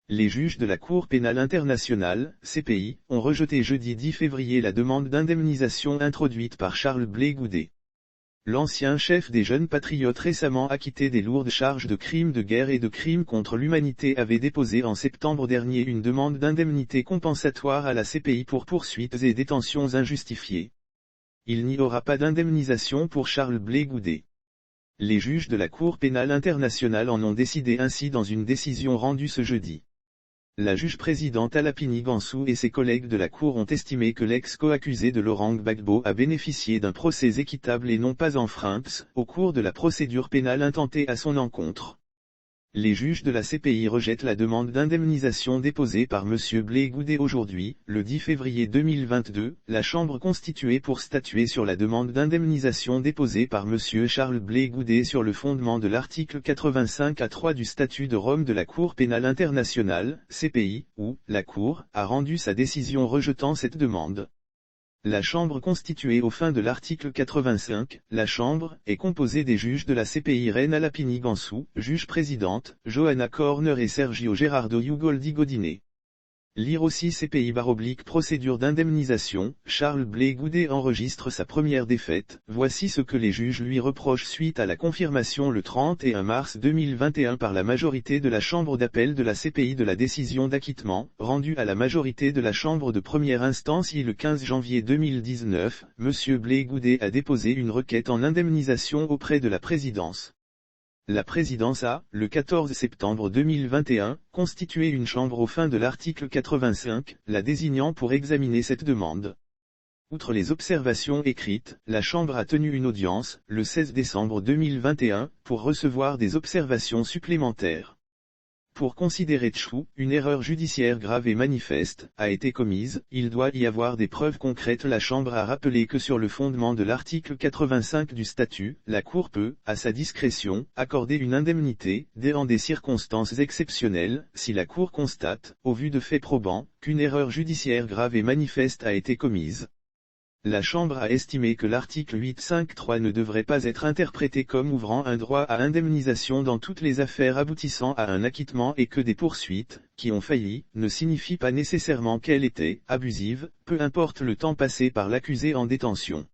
Les juges de la Cour pénale internationale, CPI, ont rejeté jeudi 10 février la demande d'indemnisation introduite par Charles Blé Goudet. L'ancien chef des Jeunes Patriotes récemment acquitté des lourdes charges de crimes de guerre et de crimes contre l'humanité avait déposé en septembre dernier une demande d'indemnité compensatoire à la CPI pour poursuites et détentions injustifiées. Il n'y aura pas d'indemnisation pour Charles Blé Goudet. Les juges de la Cour pénale internationale en ont décidé ainsi dans une décision rendue ce jeudi. La juge-présidente Alapini Gansou et ses collègues de la Cour ont estimé que l'ex-coaccusé de Laurent Gbagbo a bénéficié d'un procès équitable et non pas enfreint, au cours de la procédure pénale intentée à son encontre. Les juges de la CPI rejettent la demande d'indemnisation déposée par M. Blé Goudet aujourd'hui, le 10 février 2022, la Chambre constituée pour statuer sur la demande d'indemnisation déposée par M. Charles Blé Goudet sur le fondement de l'article 85A3 du statut de Rome de la Cour pénale internationale, CPI, où, la Cour, a rendu sa décision rejetant cette demande. La Chambre constituée aux fins de l'article 85, la Chambre, est composée des juges de la CPI Reine Alapini Gansou, juge-présidente, Johanna Corner et Sergio Gerardo Ugoldi Godine. Lire aussi CPI / procédure d'indemnisation, Charles Blé Goudet enregistre sa première défaite, voici ce que les juges lui reprochent suite à la confirmation le 31 mars 2021 par la majorité de la Chambre d'appel de la CPI de la décision d'acquittement, rendue à la majorité de la Chambre de première instance le 15 janvier 2019, M. Blé Goudet a déposé une requête en indemnisation auprès de la présidence. La présidence a, le 14 septembre 2021, constitué une chambre aux fins de l'article 85, la désignant pour examiner cette demande. Outre les observations écrites, la Chambre a tenu une audience, le 16 décembre 2021, pour recevoir des observations supplémentaires. Pour considérer Tchou, une erreur judiciaire grave et manifeste, a été commise, il doit y avoir des preuves concrètes. La Chambre a rappelé que sur le fondement de l'article 85 du statut, la Cour peut, à sa discrétion, accorder une indemnité, dans des circonstances exceptionnelles, si la Cour constate, au vu de faits probants, qu'une erreur judiciaire grave et manifeste a été commise. La Chambre a estimé que l'article 8.5.3 ne devrait pas être interprété comme ouvrant un droit à indemnisation dans toutes les affaires aboutissant à un acquittement et que des poursuites, qui ont failli, ne signifient pas nécessairement qu'elles étaient abusives, peu importe le temps passé par l'accusé en détention.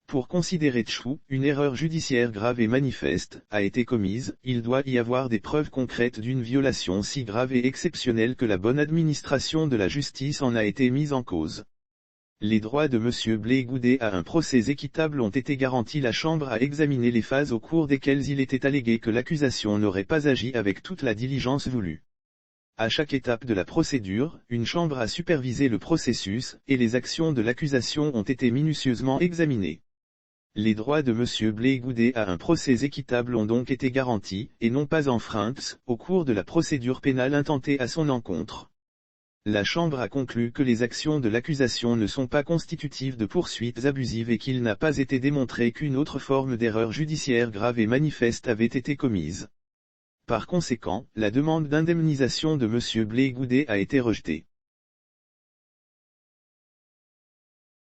Pour considérer Tchou, une erreur judiciaire grave et manifeste a été commise, il doit y avoir des preuves concrètes d'une violation si grave et exceptionnelle que la bonne administration de la justice en a été mise en cause. Les droits de M. Blé Goudet à un procès équitable ont été garantis. La Chambre a examiné les phases au cours desquelles il était allégué que l'accusation n'aurait pas agi avec toute la diligence voulue. À chaque étape de la procédure, une chambre a supervisé le processus, et les actions de l'accusation ont été minutieusement examinées. Les droits de M. Blé Goudet à un procès équitable ont donc été garantis, et non pas enfreints, au cours de la procédure pénale intentée à son encontre. La Chambre a conclu que les actions de l'accusation ne sont pas constitutives de poursuites abusives et qu'il n'a pas été démontré qu'une autre forme d'erreur judiciaire grave et manifeste avait été commise. Par conséquent, la demande d'indemnisation de M. Blé Goudet a été rejetée.